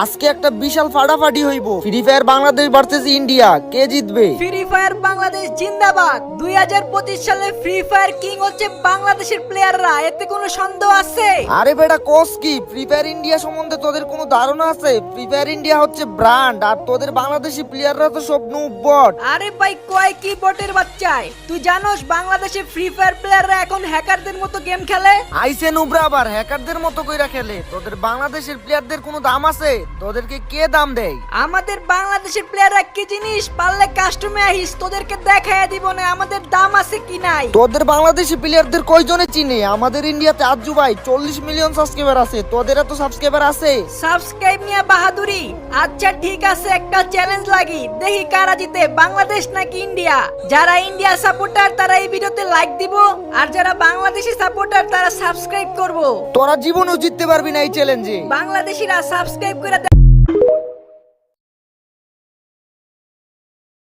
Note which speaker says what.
Speaker 1: আজকে একটা বিশাল ফাটাফাটি হইব। Free fire Bangladesh versus India, কে জিতবে?
Speaker 2: ফ্রি ফায়ার বাংলাদেশ জিন্দাবাদ। 2025 সালে ফ্রি ফায়ার কিং হচ্ছে বাংলাদেশের প্লেয়াররা, এতে কোনো সন্দেহ আছে?
Speaker 1: আরে বেটা কোস কি, ফ্রি ফায়ার ইন্ডিয়া সম্বন্ধে তোদের কোনো ধারণা আছে? ফ্রি ফায়ার ইন্ডিয়া হচ্ছে ব্র্যান্ড, আর তোদের বাংলাদেশি প্লেয়াররা তো সব নুব বট।
Speaker 2: আরে ভাই কয় কি বটের বাচ্চায়, তুই জানোস বাংলাদেশের ফ্রি ফায়ার প্লেয়াররা এখন হ্যাকারদের মতো গেম খেলে?
Speaker 1: আইসে নুবরা আবার হ্যাকারদের মতো কইরা খেলে। তোদের বাংলাদেশের প্লেয়ারদের কোনো দাম আছে? তোদেরকে কে দাম দেয়?
Speaker 2: আমাদের বাংলাদেশের প্লেয়াররা কি জিনিস, পারলে কাস্টমে আহিস, তোদেরকে দেখাইয়া দিব না আমাদের দাম আছে কি নাই।
Speaker 1: তোদের বাংলাদেশি প্লেয়ারদের কয়জনে চিনে? আমাদের ইন্ডিয়াতে আজু ভাই 40 মিলিয়ন সাবস্ক্রাইবার আছে, তোদের এত সাবস্ক্রাইবার আছে?
Speaker 2: সাবস্ক্রাইব নিয়ে বাহাদুরি? আচ্ছা ঠিক আছে, একটা চ্যালেঞ্জ লাগি, দেখি কারা জিতে, বাংলাদেশ নাকি ইন্ডিয়া। যারা ইন্ডিয়া সাপোর্টার তারা এই ভিডিওতে লাইক দিব, আর যারা বাংলাদেশি সাপোর্টার তারা সাবস্ক্রাইব করব।
Speaker 1: তোরা জীবনেও জিততে পারবি না এই চ্যালেঞ্জে।
Speaker 2: বাংলাদেশিরা সাবস্ক্রাইব করে